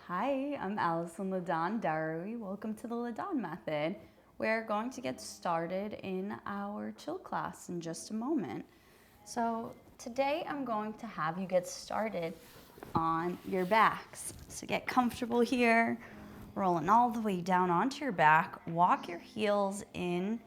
Hi, I'm Allison Ladon Darawi. Welcome to the Ladon Method. We're going to get started in our chill class in just a moment. So today I'm going to have you get started on your backs. So get comfortable here, rolling all the way down onto your back. Walk your heels in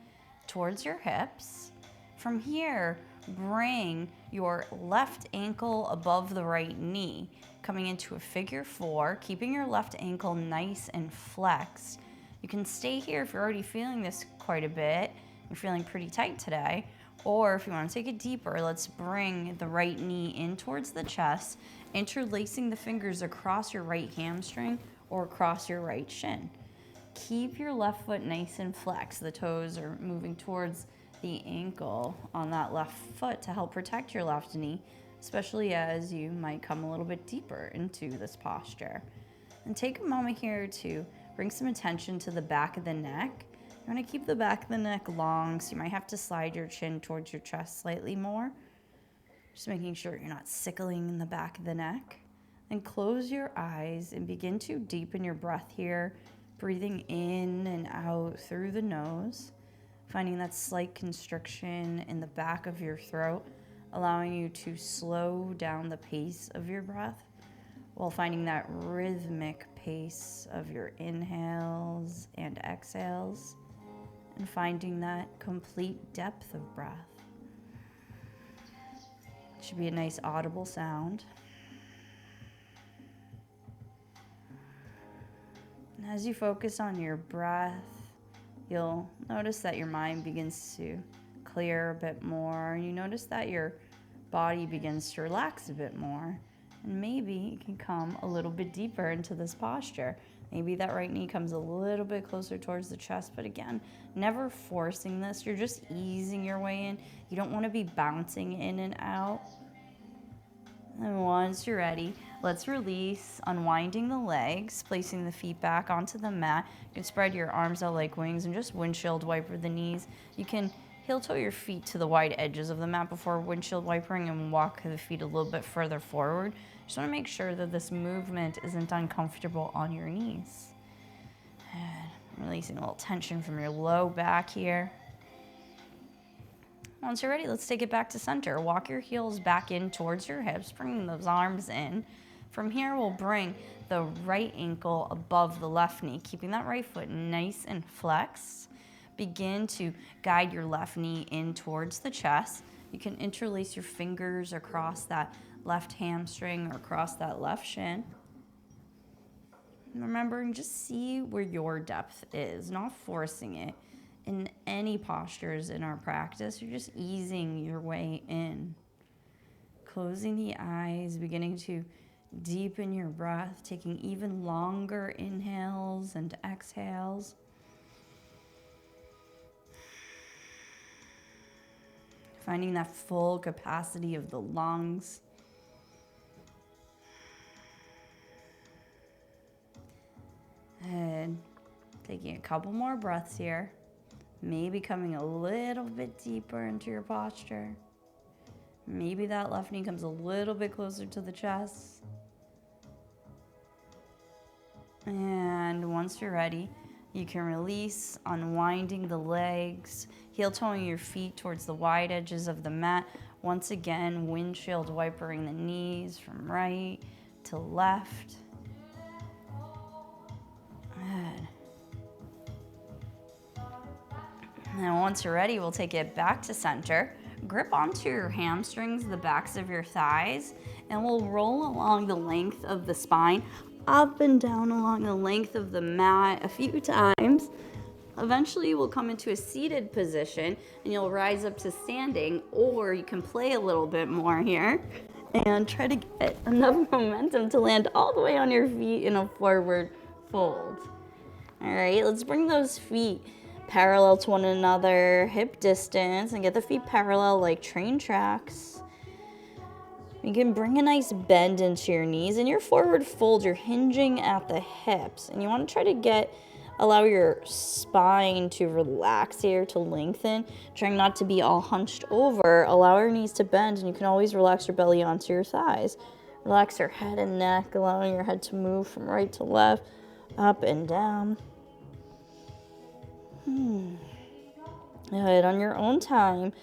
towards your hips. From here, bring your left ankle above the right knee, coming into a figure four, keeping your left ankle nice and flexed. You can stay here if you're already feeling this quite a bit. You're feeling pretty tight today. Or if you want to take it deeper, let's bring the right knee in towards the chest, interlacing the fingers across your right hamstring or across your right shin. Keep your left foot nice and flexed. The toes are moving towards the ankle on that left foot to help protect your left knee, especially as you might come a little bit deeper into this posture. And take a moment here to bring some attention to the back of the neck. You want to keep the back of the neck long, so you might have to slide your chin towards your chest slightly more. Just making sure you're not sickling in the back of the neck. And close your eyes and begin to deepen your breath here, breathing in and out through the nose, finding that slight constriction in the back of your throat, allowing you to slow down the pace of your breath while finding that rhythmic pace of your inhales and exhales, and finding that complete depth of breath. It should be a nice audible sound. And as you focus on your breath, you'll notice that your mind begins to clear a bit more. You notice that your body begins to relax a bit more. And maybe you can come a little bit deeper into this posture. Maybe that right knee comes a little bit closer towards the chest, but again, never forcing this. You're just easing your way in. You don't want to be bouncing in and out. And once you're ready, let's release, unwinding the legs, placing the feet back onto the mat. You can spread your arms out like wings and just windshield wiper the knees. You can heel toe your feet to the wide edges of the mat before windshield wipering and walk the feet a little bit further forward. Just want to make sure that this movement isn't uncomfortable on your knees. And releasing a little tension from your low back here. Once you're ready, let's take it back to center. Walk your heels back in towards your hips, bringing those arms in. From here, we'll bring the right ankle above the left knee, keeping that right foot nice and flexed. Begin to guide your left knee in towards the chest. You can interlace your fingers across that left hamstring or across that left shin. And remembering, just see where your depth is, not forcing it. In any postures in our practice, you're just easing your way in. Closing the eyes, beginning to deepen your breath, taking even longer inhales and exhales. Finding that full capacity of the lungs. And taking a couple more breaths here. Maybe coming a little bit deeper into your posture. Maybe that left knee comes a little bit closer to the chest. And once you're ready, you can release, unwinding the legs, heel toeing your feet towards the wide edges of the mat. Once again, windshield wipering the knees from right to left. Good. Now, once you're ready, we'll take it back to center. Grip onto your hamstrings, the backs of your thighs, and we'll roll along the length of the spine, up and down along the length of the mat a few times. Eventually, we'll come into a seated position, and you'll rise up to standing, or you can play a little bit more here and try to get enough momentum to land all the way on your feet in a forward fold. All right, let's bring those feet parallel to one another, hip distance, and get the feet parallel like train tracks. You can bring a nice bend into your knees. In your forward fold, you're hinging at the hips, and you want to try to allow your spine to relax here, to lengthen, trying not to be all hunched over. Allow your knees to bend, and you can always relax your belly onto your thighs. Relax your head and neck, allowing your head to move from right to left, up and down. Good. On your own time,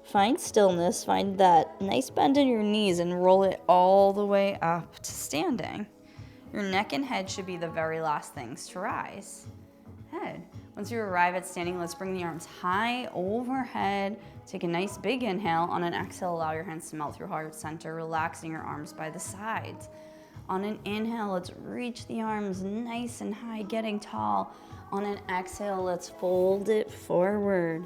find stillness, find that nice bend in your knees and roll it all the way up to standing. Your neck and head should be the very last things to rise. Good. Once you arrive at standing, let's bring the arms high overhead. Take a nice big inhale. On an exhale, allow your hands to melt through heart center, relaxing your arms by the sides. On an inhale, let's reach the arms nice and high, getting tall. On an exhale, let's fold it forward.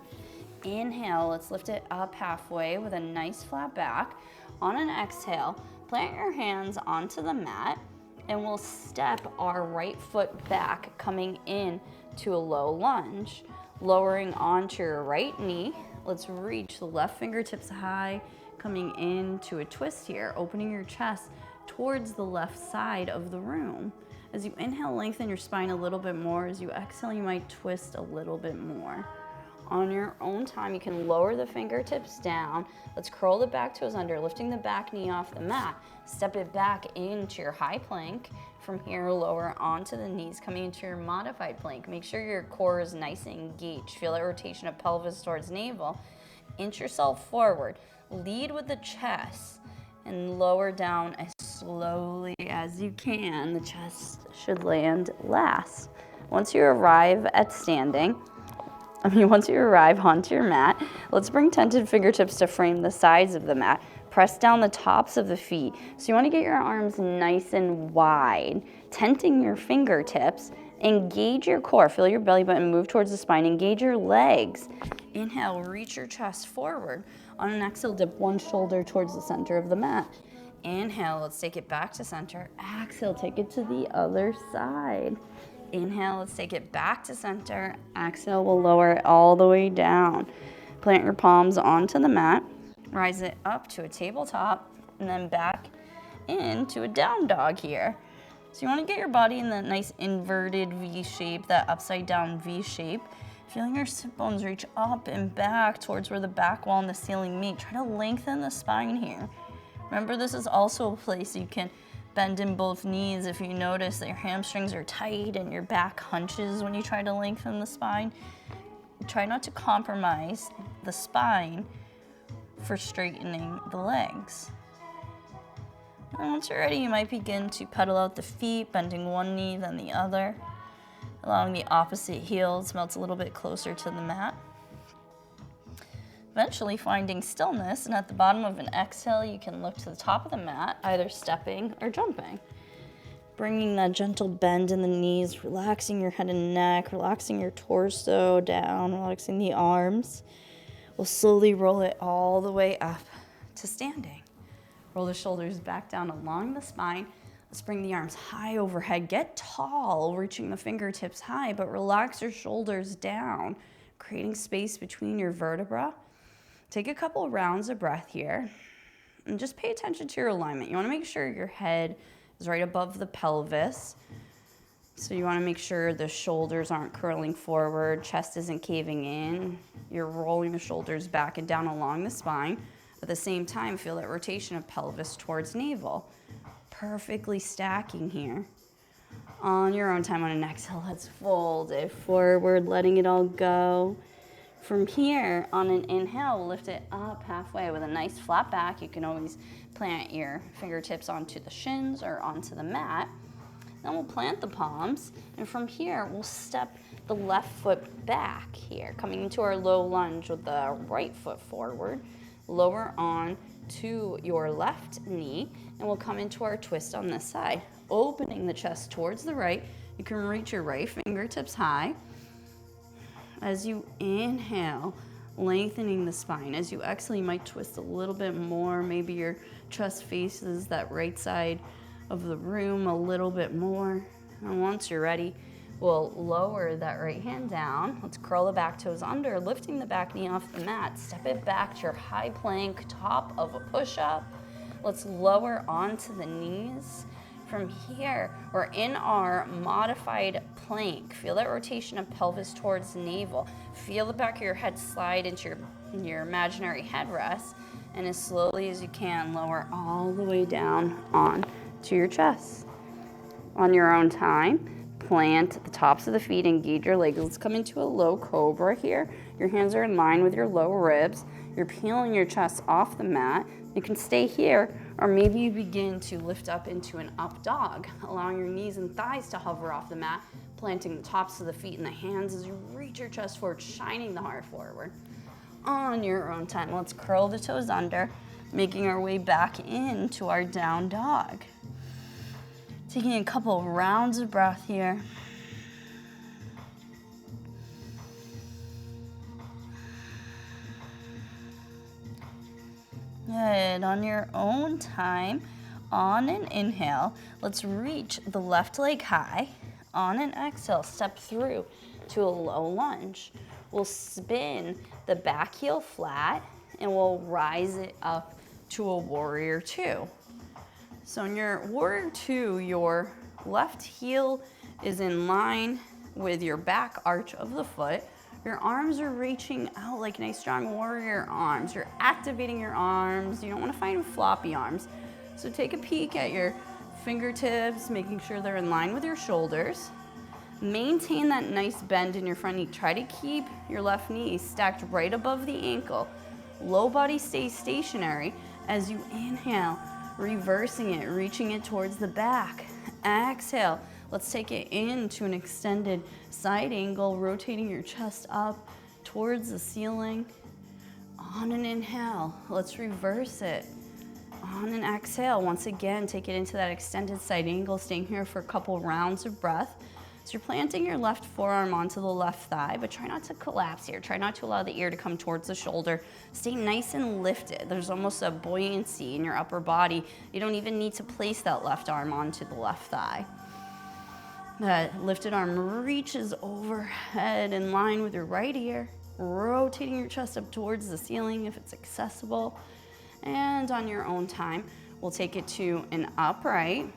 Inhale, let's lift it up halfway with a nice flat back. On an exhale, plant your hands onto the mat and we'll step our right foot back, coming in to a low lunge. Lowering onto your right knee, let's reach the left fingertips high, coming into a twist here, opening your chest towards the left side of the room. As you inhale, lengthen your spine a little bit more. As you exhale, you might twist a little bit more. On your own time, you can lower the fingertips down. Let's curl the back toes under, lifting the back knee off the mat. Step it back into your high plank. From here, lower onto the knees, coming into your modified plank. Make sure your core is nice and engaged. Feel that rotation of pelvis towards navel. Inch yourself forward. Lead with the chest and lower down as slowly as you can. The chest should land last. Once you arrive onto your mat, let's bring tented fingertips to frame the sides of the mat. Press down the tops of the feet. So you want to get your arms nice and wide, tenting your fingertips. Engage your core. Feel your belly button move towards the spine. Engage your legs. Inhale, reach your chest forward. On an exhale, dip one shoulder towards the center of the mat. Inhale, let's take it back to center. Exhale, take it to the other side. Inhale, let's take it back to center. Exhale, we'll lower it all the way down. Plant your palms onto the mat. Rise it up to a tabletop and then back into a down dog here. So you want to get your body in that nice inverted V shape, that upside down V shape. Feeling your sit bones reach up and back towards where the back wall and the ceiling meet. Try to lengthen the spine here. Remember, this is also a place you can bend in both knees. If you notice that your hamstrings are tight and your back hunches when you try to lengthen the spine, try not to compromise the spine for straightening the legs. And once you're ready, you might begin to pedal out the feet, bending one knee then the other, allowing the opposite heel to melt a little bit closer to the mat. Eventually finding stillness, and at the bottom of an exhale, you can look to the top of the mat, either stepping or jumping. Bringing that gentle bend in the knees, relaxing your head and neck, relaxing your torso down, relaxing the arms. We'll slowly roll it all the way up to standing. Roll the shoulders back down along the spine. Let's bring the arms high overhead. Get tall, reaching the fingertips high, but relax your shoulders down, creating space between your vertebrae. Take a couple rounds of breath here and just pay attention to your alignment. You want to make sure your head is right above the pelvis. So you want to make sure the shoulders aren't curling forward, chest isn't caving in. You're rolling the shoulders back and down along the spine. At the same time, feel that rotation of pelvis towards navel. Perfectly stacking here. On your own time, on an exhale, let's fold it forward, letting it all go. From here, on an inhale, we'll lift it up halfway with a nice flat back. You can always plant your fingertips onto the shins or onto the mat. Then we'll plant the palms, and from here, we'll step the left foot back here, coming into our low lunge with the right foot forward. Lower on to your left knee, and we'll come into our twist on this side. Opening the chest towards the right, you can reach your right fingertips high. As you inhale, lengthening the spine. As you exhale, you might twist a little bit more. Maybe your chest faces that right side of the room a little bit more. And once you're ready, we'll lower that right hand down. Let's curl the back toes under, lifting the back knee off the mat. Step it back to your high plank, top of a push-up. Let's lower onto the knees. From here, we're in our modified plank. Feel that rotation of pelvis towards navel. Feel the back of your head slide into your imaginary headrest. And as slowly as you can, lower all the way down on to your chest. On your own time, plant the tops of the feet, engage your legs. Let's come into a low cobra here. Your hands are in line with your low ribs. You're peeling your chest off the mat. You can stay here, or maybe you begin to lift up into an up dog, allowing your knees and thighs to hover off the mat, planting the tops of the feet and the hands as you reach your chest forward, shining the heart forward. On your own time, let's curl the toes under, making our way back into our down dog. Taking a couple of rounds of breath here. Good. On your own time, on an inhale, let's reach the left leg high. On an exhale, step through to a low lunge. We'll spin the back heel flat and we'll rise it up to a warrior two. So in your warrior two, your left heel is in line with your back arch of the foot. Your arms are reaching out like nice strong warrior arms. You're activating your arms. You don't want to find floppy arms. So take a peek at your fingertips, making sure they're in line with your shoulders. Maintain that nice bend in your front knee. Try to keep your left knee stacked right above the ankle. Low body stays stationary as you inhale, reversing it, reaching it towards the back. Exhale, let's take it into an extended side angle, rotating your chest up towards the ceiling. On an inhale, let's reverse it. On an exhale, once again, take it into that extended side angle, staying here for a couple rounds of breath. So you're planting your left forearm onto the left thigh, but try not to collapse here. Try not to allow the ear to come towards the shoulder. Stay nice and lifted. There's almost a buoyancy in your upper body. You don't even need to place that left arm onto the left thigh. That lifted arm reaches overhead in line with your right ear, rotating your chest up towards the ceiling if it's accessible. And on your own time, we'll take it to an upright.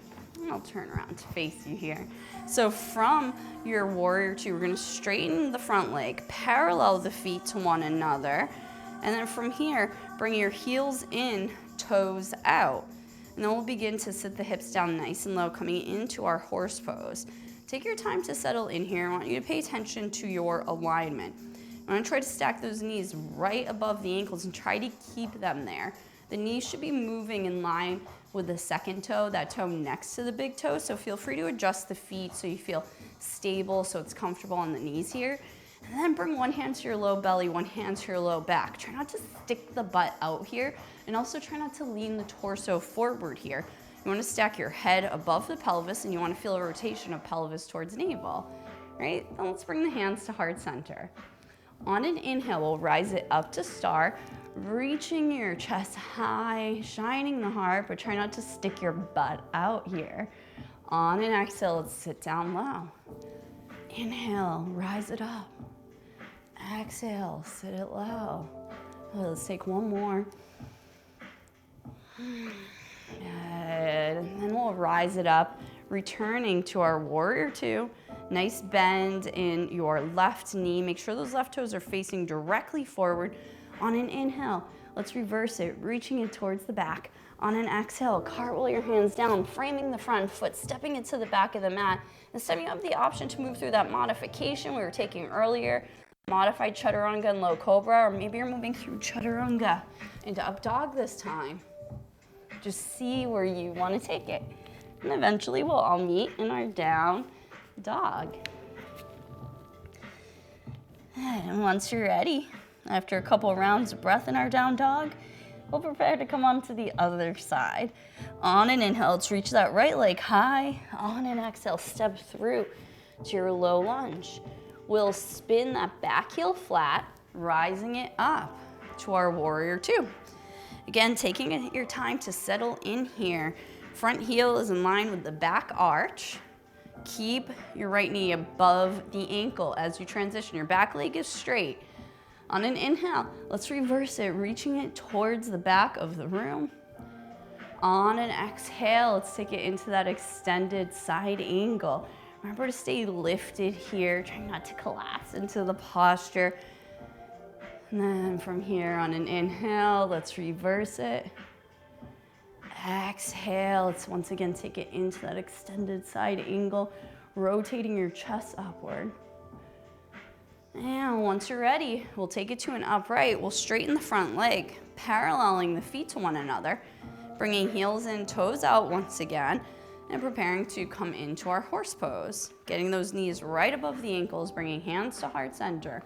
I'll turn around to face you here. So from your warrior two, we're gonna straighten the front leg, parallel the feet to one another. And then from here, bring your heels in, toes out. And then we'll begin to sit the hips down nice and low, coming into our horse pose. Take your time to settle in here. I want you to pay attention to your alignment. I'm gonna try to stack those knees right above the ankles and try to keep them there. The knees should be moving in line with the second toe, that toe next to the big toe. So feel free to adjust the feet so you feel stable, so it's comfortable on the knees here. And then bring one hand to your low belly, one hand to your low back. Try not to stick the butt out here, and also try not to lean the torso forward here. You want to stack your head above the pelvis, and you want to feel a rotation of pelvis towards navel, right? Then let's bring the hands to heart center. On an inhale, we'll rise it up to star, reaching your chest high, shining the heart, but try not to stick your butt out here. On an exhale, let's sit down low. Inhale, rise it up. Exhale, sit it low. Let's take one more. Good. And then we'll rise it up, returning to our warrior two. Nice bend in your left knee. Make sure those left toes are facing directly forward. On an inhale, let's reverse it, reaching it towards the back. On an exhale, cartwheel your hands down, framing the front foot, stepping into the back of the mat. This time you have the option to move through that modification we were taking earlier, modified chaturanga and low cobra, or maybe you're moving through chaturanga into up dog this time. Just see where you want to take it. And eventually we'll all meet in our down dog. And once you're ready, after a couple of rounds of breath in our down dog, we'll prepare to come on to the other side. On an inhale, let's reach that right leg high. On an exhale, step through to your low lunge. We'll spin that back heel flat, rising it up to our warrior two. Again, taking your time to settle in here. Front heel is in line with the back arch. Keep your right knee above the ankle as you transition. Your back leg is straight. On an inhale, let's reverse it, reaching it towards the back of the room. On an exhale, let's take it into that extended side angle. Remember to stay lifted here, trying not to collapse into the posture. And then from here on an inhale, let's reverse it. Exhale, let's once again take it into that extended side angle, rotating your chest upward. And once you're ready, we'll take it to an upright. We'll straighten the front leg, paralleling the feet to one another, bringing heels in, toes out once again, and preparing to come into our horse pose. Getting those knees right above the ankles, bringing hands to heart center.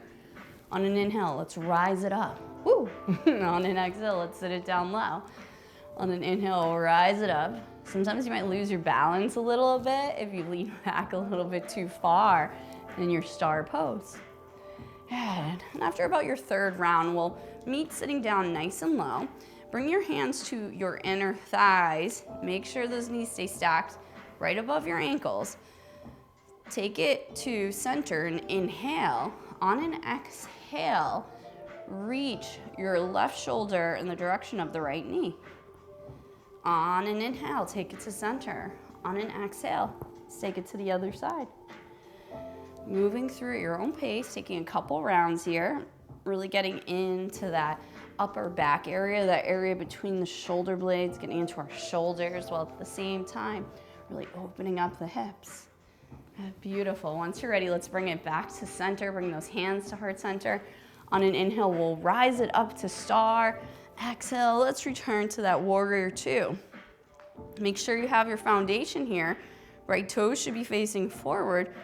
On an inhale, let's rise it up. Woo! On an exhale, let's sit it down low. On an inhale, rise it up. Sometimes you might lose your balance a little bit if you lean back a little bit too far in your star pose. And after about your third round, we'll meet sitting down nice and low. Bring your hands to your inner thighs. Make sure those knees stay stacked right above your ankles. Take it to center and inhale. On an exhale, reach your left shoulder in the direction of the right knee. On an inhale, take it to center. On an exhale, take it to the other side. Moving through at your own pace, taking a couple rounds here, really getting into that upper back area, that area between the shoulder blades, getting into our shoulders, while at the same time, really opening up the hips. Beautiful. Once you're ready, let's bring it back to center. Bring those hands to heart center. On an inhale, we'll rise it up to star. Exhale, let's return to that warrior two. Make sure you have your foundation here. Right toes should be facing forward.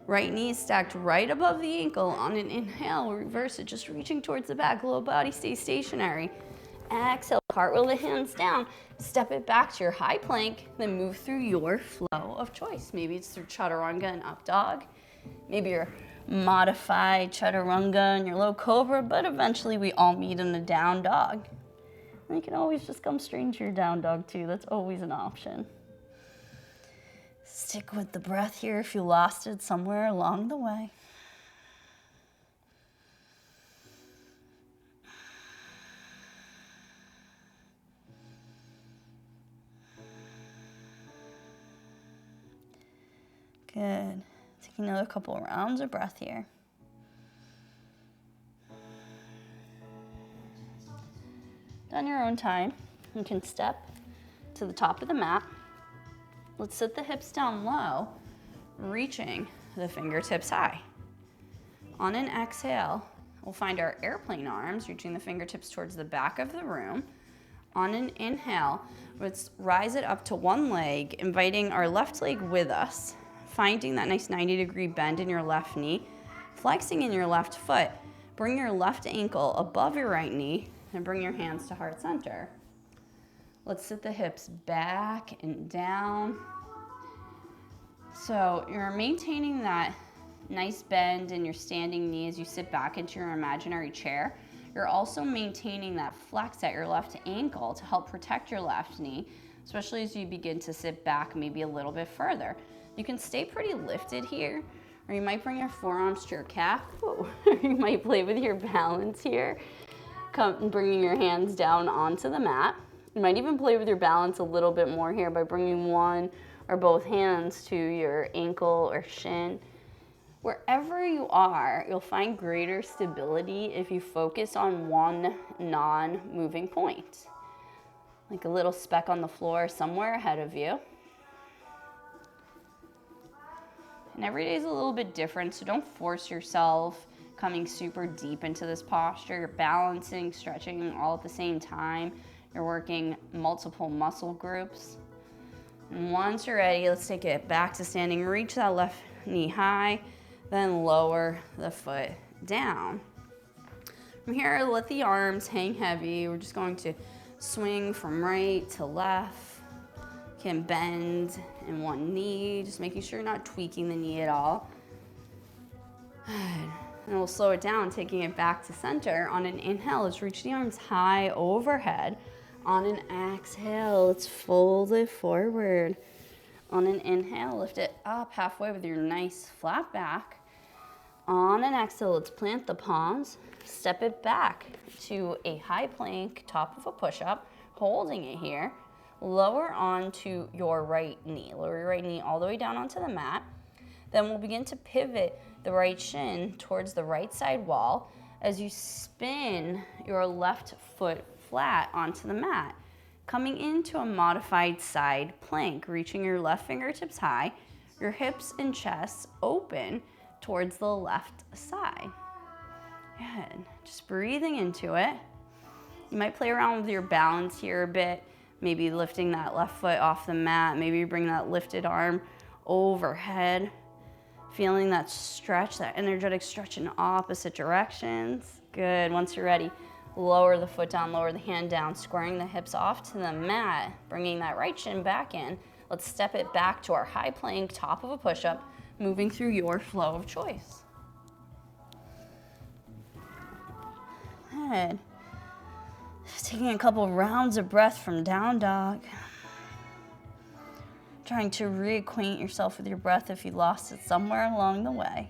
Right knee is stacked right above the ankle. On an inhale, we'll reverse it, just reaching towards the back. Low body stays stationary. Exhale, cartwheel the hands down. Step it back to your high plank, then move through your flow of choice. Maybe it's through chaturanga and up dog. Maybe your modified chaturanga and your low cobra, but eventually we all meet in a down dog. And you can always just come straight into your down dog too. That's always an option. Stick with the breath here if you lost it somewhere along the way. Good. Take another couple of rounds of breath here. On your own time, you can step to the top of the mat. Let's sit the hips down low, reaching the fingertips high. On an exhale, we'll find our airplane arms, reaching the fingertips towards the back of the room. On an inhale, let's rise it up to one leg, inviting our left leg with us, finding that nice 90-degree bend in your left knee, flexing in your left foot. Bring your left ankle above your right knee, and bring your hands to heart center. Let's sit the hips back and down. So you're maintaining that nice bend in your standing knee as you sit back into your imaginary chair. You're also maintaining that flex at your left ankle to help protect your left knee, especially as you begin to sit back maybe a little bit further. You can stay pretty lifted here, or you might bring your forearms to your calf. Whoa. You might play with your balance here, bringing your hands down onto the mat. You might even play with your balance a little bit more here by bringing one or both hands to your ankle or shin. Wherever you are, you'll find greater stability if you focus on one non-moving point, like a little speck on the floor somewhere ahead of you. And every day is a little bit different, so don't force yourself coming super deep into this posture. You're balancing, stretching all at the same time. You're working multiple muscle groups. And once you're ready, let's take it back to standing. Reach that left knee high, then lower the foot down. From here, let the arms hang heavy. We're just going to swing from right to left. Can bend in one knee, just making sure you're not tweaking the knee at all. And we'll slow it down, taking it back to center. On an inhale, let's reach the arms high overhead. On an exhale, let's fold it forward. On an inhale, lift it up halfway with your nice flat back. On an exhale, let's plant the palms, step it back to a high plank, top of a push-up, holding it here. Lower onto your right knee. Lower your right knee all the way down onto the mat. Then we'll begin to pivot the right shin towards the right side wall as you spin your left foot flat onto the mat, coming into a modified side plank, reaching your left fingertips high, your hips and chest open towards the left side. Good. Just breathing into it. You might play around with your balance here a bit, maybe lifting that left foot off the mat, maybe bring that lifted arm overhead, feeling that stretch, that energetic stretch in opposite directions. Good. Once you're ready, lower the foot down, lower the hand down, squaring the hips off to the mat, bringing that right shin back in. Let's step it back to our high plank, top of a push-up, moving through your flow of choice. Good. Taking a couple rounds of breath from down dog. Trying to reacquaint yourself with your breath if you lost it somewhere along the way.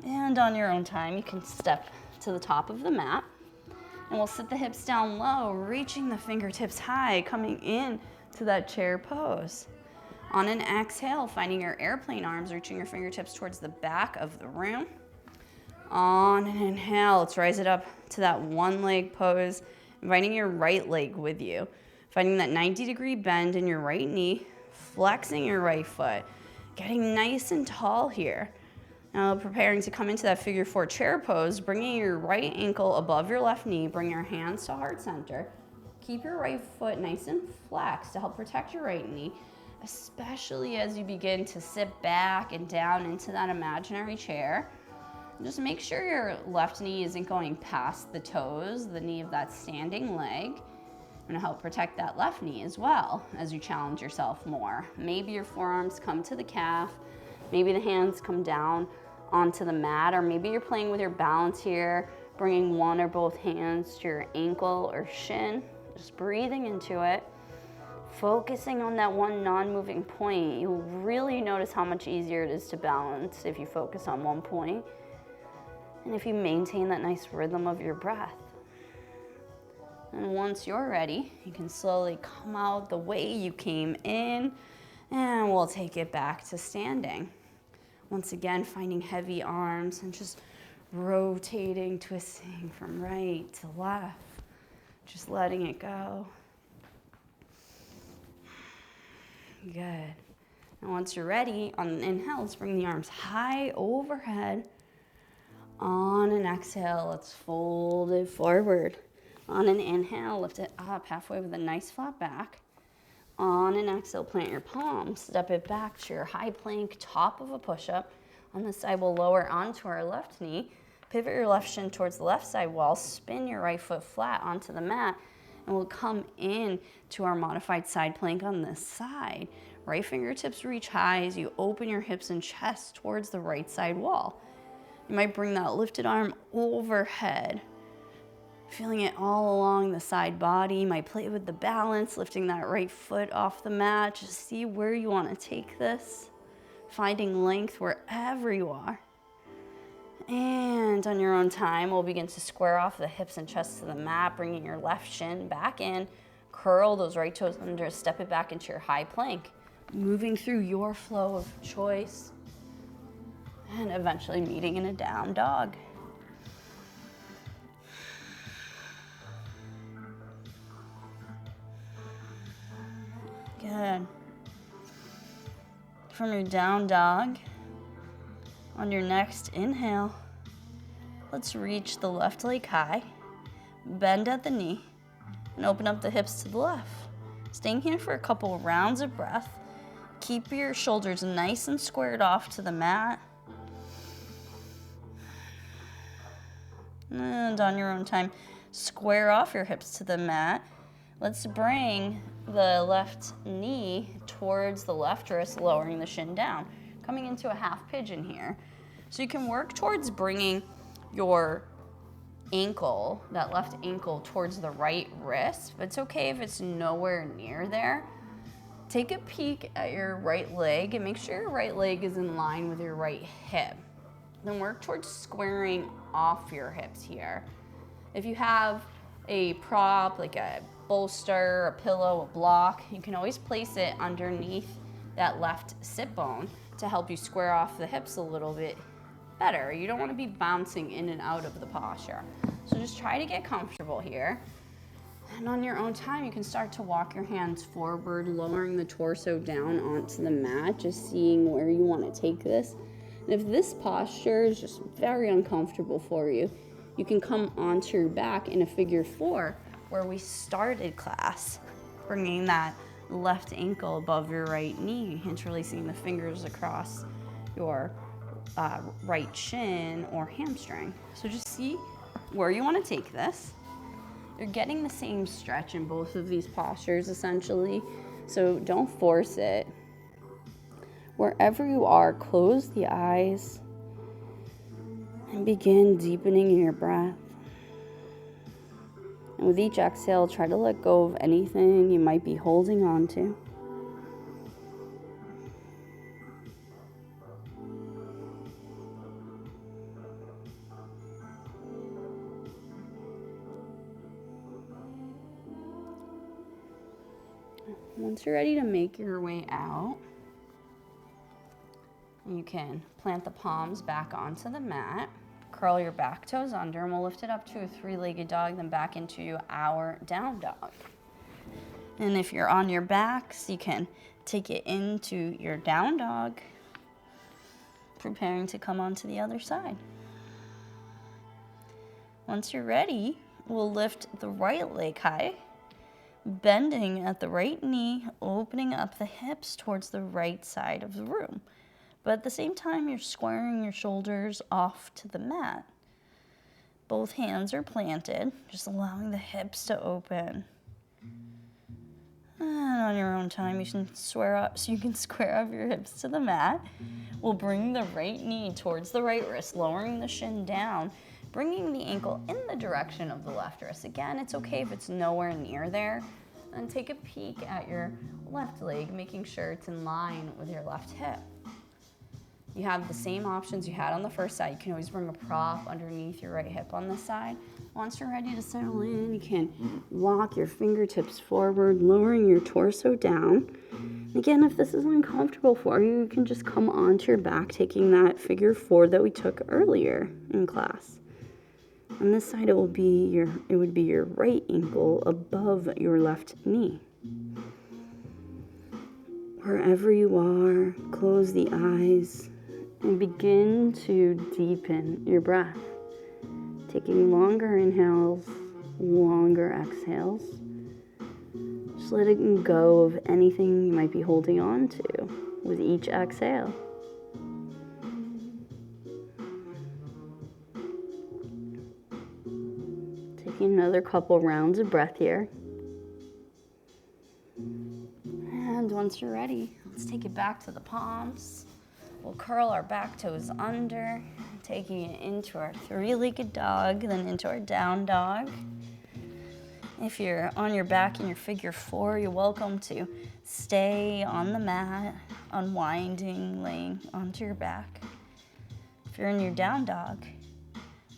And on your own time, you can step to the top of the mat. And we'll sit the hips down low, reaching the fingertips high, coming in to that chair pose. On an exhale, finding your airplane arms, reaching your fingertips towards the back of the room. On an inhale, let's rise it up to that one leg pose, inviting your right leg with you. Finding that 90-degree bend in your right knee, flexing your right foot, getting nice and tall here. Now preparing to come into that figure four chair pose, bringing your right ankle above your left knee, bring your hands to heart center. Keep your right foot nice and flexed to help protect your right knee, especially as you begin to sit back and down into that imaginary chair. Just make sure your left knee isn't going past the toes, the knee of that standing leg. I'm gonna help protect that left knee as well as you challenge yourself more. Maybe your forearms come to the calf, maybe the hands come down onto the mat, or maybe you're playing with your balance here, bringing one or both hands to your ankle or shin, just breathing into it, focusing on that one non-moving point. You'll really notice how much easier it is to balance if you focus on one point. And if you maintain that nice rhythm of your breath. And once you're ready, you can slowly come out the way you came in, and we'll take it back to standing. Once again, finding heavy arms and just rotating, twisting from right to left, just letting it go. Good. And once you're ready, on an inhale, let's bring the arms high overhead. On an exhale, let's fold it forward. On an inhale, lift it up halfway with a nice flat back. On an exhale, plant your palms, step it back to your high plank, top of a push-up. On this side, we'll lower onto our left knee, pivot your left shin towards the left side wall, spin your right foot flat onto the mat, and we'll come in to our modified side plank on this side. Right fingertips reach high as you open your hips and chest towards the right side wall. You might bring that lifted arm overhead, feeling it all along the side body. You might play with the balance, lifting that right foot off the mat. Just see where you want to take this, finding length wherever you are. And on your own time, we'll begin to square off the hips and chest to the mat, bringing your left shin back in, curl those right toes under, step it back into your high plank, moving through your flow of choice, and eventually meeting in a down dog. Good. From your down dog, on your next inhale, let's reach the left leg high, bend at the knee, and open up the hips to the left. Staying here for a couple rounds of breath. Keep your shoulders nice and squared off to the mat. And on your own time, square off your hips to the mat. Let's bring the left knee towards the left wrist, lowering the shin down. Coming into a half pigeon here. So you can work towards bringing your ankle, that left ankle, towards the right wrist. But it's okay if it's nowhere near there. Take a peek at your right leg and make sure your right leg is in line with your right hip. Then work towards squaring off your hips here. If you have a prop, like a bolster, a pillow, a block, you can always place it underneath that left sit bone to help you square off the hips a little bit better. You don't want to be bouncing in and out of the posture. So just try to get comfortable here. And on your own time, you can start to walk your hands forward, lowering the torso down onto the mat, just seeing where you want to take this. And if this posture is just very uncomfortable for you, you can come onto your back in a figure 4 where we started class, bringing that left ankle above your right knee, interlacing the fingers across your right shin or hamstring. So just see where you want to take this. You're getting the same stretch in both of these postures essentially, so don't force it. Wherever you are, close the eyes and begin deepening your breath. And with each exhale, try to let go of anything you might be holding on to. Once you're ready to make your way out, you can plant the palms back onto the mat, curl your back toes under, and we'll lift it up to a 3-legged dog, then back into our down dog. And if you're on your backs, you can take it into your down dog, preparing to come onto the other side. Once you're ready, we'll lift the right leg high, bending at the right knee, opening up the hips towards the right side of the room. But at the same time, you're squaring your shoulders off to the mat. Both hands are planted, just allowing the hips to open. And on your own time, you can square up your hips to the mat. We'll bring the right knee towards the right wrist, lowering the shin down, bringing the ankle in the direction of the left wrist. Again, it's okay if it's nowhere near there. And take a peek at your left leg, making sure it's in line with your left hip. You have the same options you had on the first side. You can always bring a prop underneath your right hip on this side. Once you're ready to settle in, you can walk your fingertips forward, lowering your torso down. Again, if this is uncomfortable for you, you can just come onto your back, taking that figure 4 that we took earlier in class. On this side, it would be your right ankle above your left knee. Wherever you are, close the eyes and begin to deepen your breath. Taking longer inhales, longer exhales. Just letting go of anything you might be holding on to with each exhale. Taking another couple rounds of breath here. And once you're ready, let's take it back to the palms. We'll curl our back toes under, taking it into our 3-legged dog, then into our down dog. If you're on your back in your figure 4, you're welcome to stay on the mat, unwinding, laying onto your back. If you're in your down dog,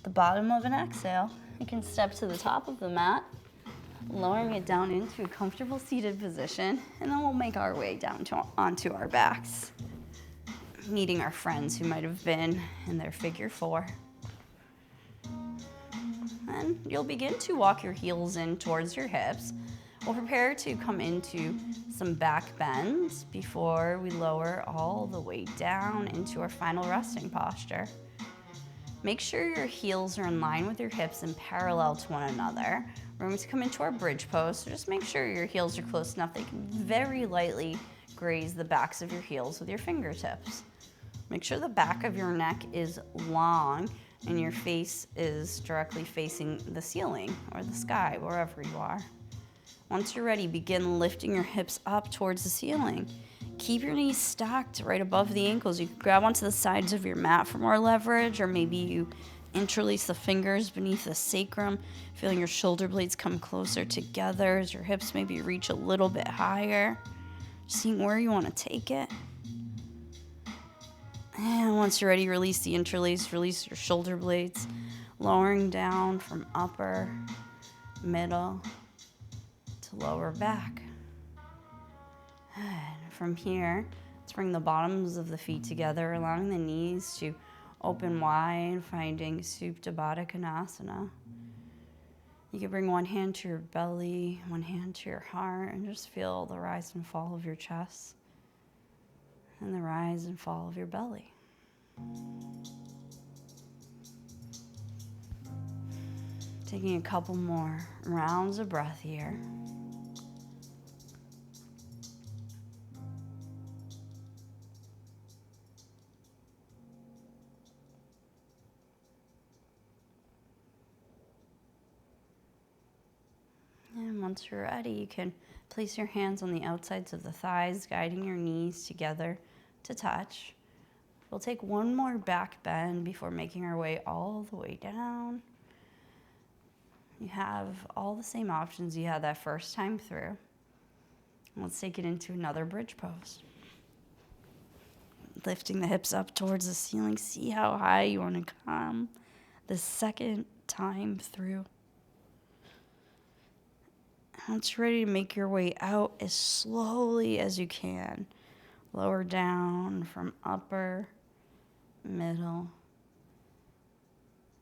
the bottom of an exhale, you can step to the top of the mat, lowering it down into a comfortable seated position, and then we'll make our way down onto our backs, meeting our friends who might have been in their figure 4. And you'll begin to walk your heels in towards your hips. We'll prepare to come into some back bends before we lower all the way down into our final resting posture. Make sure your heels are in line with your hips and parallel to one another. We're going to come into our bridge pose, so just make sure your heels are close enough they can very lightly graze the backs of your heels with your fingertips. Make sure the back of your neck is long and your face is directly facing the ceiling or the sky, wherever you are. Once you're ready, begin lifting your hips up towards the ceiling. Keep your knees stacked right above the ankles. You can grab onto the sides of your mat for more leverage, or maybe you interlace the fingers beneath the sacrum, feeling your shoulder blades come closer together as your hips maybe reach a little bit higher. Seeing where you want to take it. And once you're ready, release the interlace, release your shoulder blades, lowering down from upper, middle, to lower back. And from here, let's bring the bottoms of the feet together, allowing the knees to open wide, finding Supta Baddha Konasana. You can bring one hand to your belly, one hand to your heart, and just feel the rise and fall of your chest and the rise and fall of your belly. Taking a couple more rounds of breath here. And once you're ready, you can place your hands on the outsides of the thighs, guiding your knees together to touch. We'll take one more back bend before making our way all the way down. You have all the same options you had that first time through. Let's take it into another bridge pose. Lifting the hips up towards the ceiling. See how high you want to come the second time through. Once you're ready to make your way out as slowly as you can, lower down from upper, middle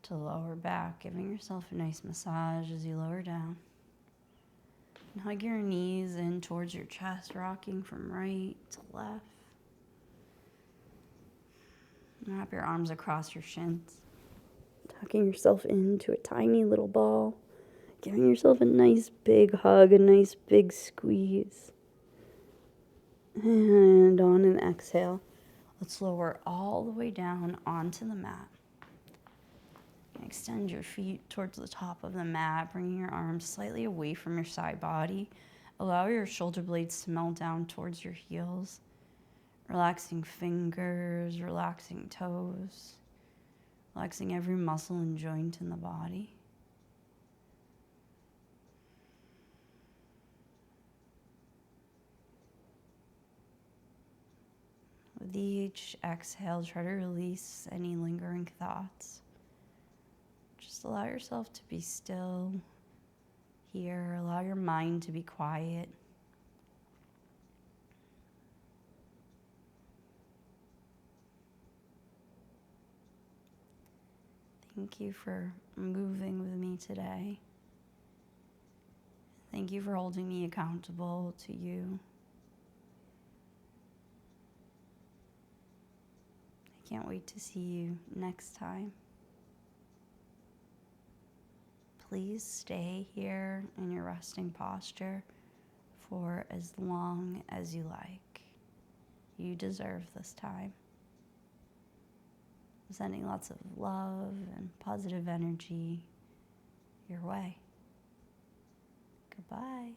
to lower back, giving yourself a nice massage as you lower down. And hug your knees in towards your chest, rocking from right to left. Wrap your arms across your shins, tucking yourself into a tiny little ball, giving yourself a nice big hug, a nice big squeeze. And on an exhale, let's lower all the way down onto the mat. Extend your feet towards the top of the mat, bringing your arms slightly away from your side body. Allow your shoulder blades to melt down towards your heels. Relaxing fingers, relaxing toes, relaxing every muscle and joint in the body. With each exhale, try to release any lingering thoughts. Just allow yourself to be still here. Allow your mind to be quiet. Thank you for moving with me today. Thank you for holding me accountable to you. I can't wait to see you next time. Please stay here in your resting posture for as long as you like. You deserve this time. I'm sending lots of love and positive energy your way. Goodbye.